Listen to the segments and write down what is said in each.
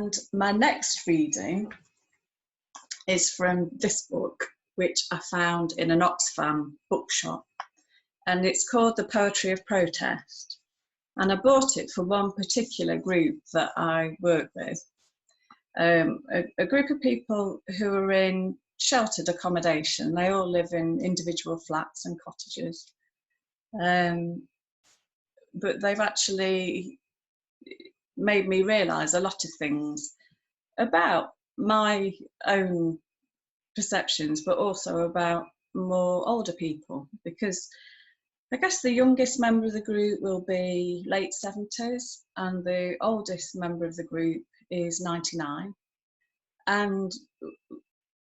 And my next reading is from this book, which I found in an Oxfam bookshop, and it's called The Poetry of Protest. And I bought it for one particular group that I work with, a group of people who are in sheltered accommodation. They all live in individual flats and cottages, but they've actually made me realise a lot of things about my own perceptions, but also about more older people, because I guess the youngest member of the group will be late 70s and the oldest member of the group is 99, and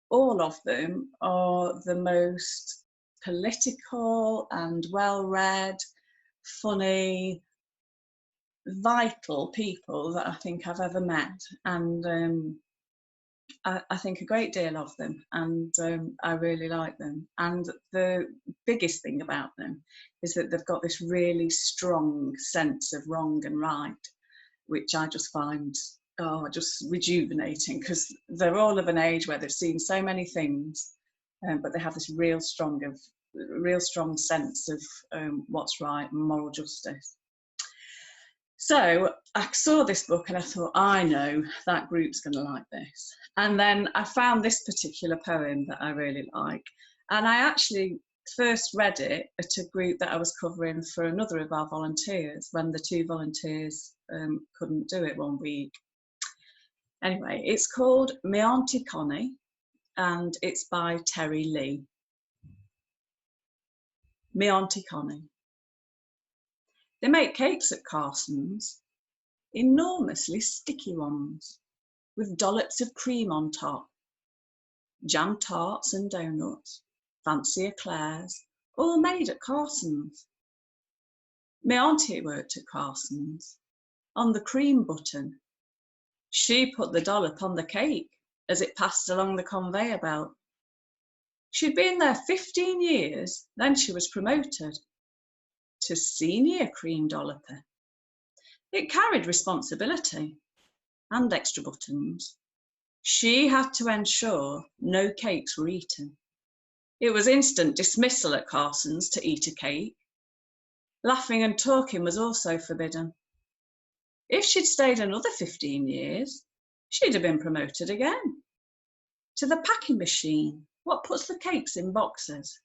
all of them are the most political and well-read, funny, vital people that I think I've ever met, and I think a great deal of them, and I really like them. And the biggest thing about them is that they've got this really strong sense of wrong and right, which I just find just rejuvenating, because they're all of an age where they've seen so many things, but they have this real strong sense of what's right and moral justice. So I saw this book and I thought, I know that group's going to like this. And then I found this particular poem that I really like. And I actually first read it at a group that I was covering for another of our volunteers when the two volunteers couldn't do it one week. Anyway, it's called My Aunty Connie and it's by Terry Lee. My Aunty Connie. They make cakes at Carson's, enormously sticky ones, with dollops of cream on top, jam tarts and donuts, fancy eclairs, all made at Carson's. My auntie worked at Carson's, on the cream button. She put the dollop on the cake as it passed along the conveyor belt. She'd been there 15 years, then she was promoted to senior cream dolloper. It carried responsibility and extra buttons. She had to ensure no cakes were eaten. It was instant dismissal at Carson's to eat a cake. Laughing and talking was also forbidden. If she'd stayed another 15 years, she'd have been promoted again. To the packing machine, what puts the cakes in boxes,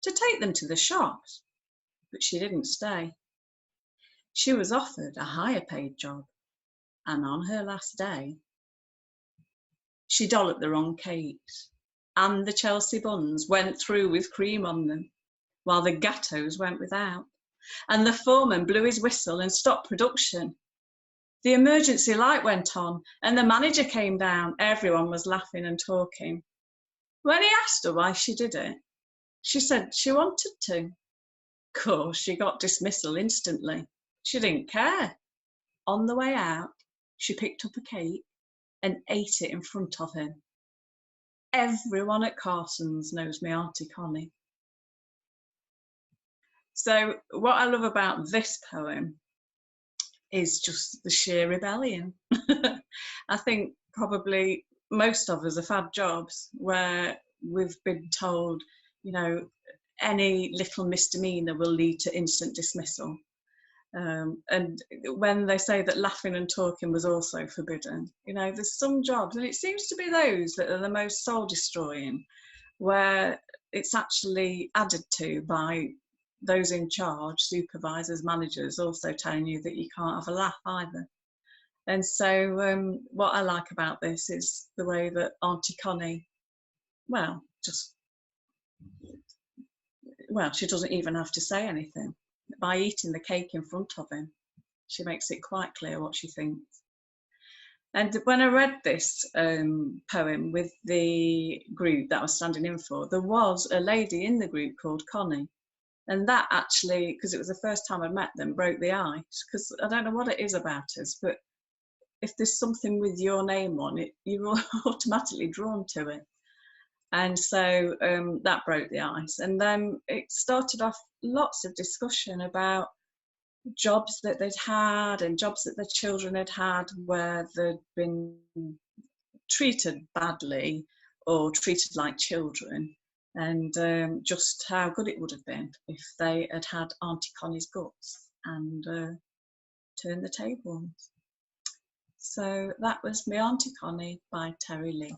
to take them to the shops. But she didn't stay. She was offered a higher paid job, and on her last day, she dolloped the wrong cakes, and the Chelsea buns went through with cream on them, while the gatos went without, and the foreman blew his whistle and stopped production. The emergency light went on, and the manager came down. Everyone was laughing and talking. When he asked her why she did it, she said she wanted to. Of course, she got dismissal instantly. She didn't care. On the way out, she picked up a cake and ate it in front of him. Everyone at Carson's knows my Aunty Connie. So what I love about this poem is just the sheer rebellion. I think probably most of us have had jobs where we've been told, you know, any little misdemeanor will lead to instant dismissal. And when they say that laughing and talking was also forbidden, you know, there's some jobs, and it seems to be those that are the most soul destroying, where it's actually added to by those in charge, supervisors, managers, also telling you that you can't have a laugh either. And so what I like about this is the way that Aunty Connie, she doesn't even have to say anything. By eating the cake in front of him, she makes it quite clear what she thinks. And when I read this poem with the group that I was standing in for, there was a lady in the group called Connie. And that actually, because it was the first time I met them, broke the ice. Because I don't know what it is about us, but if there's something with your name on it, you're automatically drawn to it. And so that broke the ice. And then it started off lots of discussion about jobs that they'd had and jobs that their children had had where they'd been treated badly or treated like children, and just how good it would have been if they had had Aunty Connie's guts and turned the tables. So that was my Aunty Connie by Terry Lee.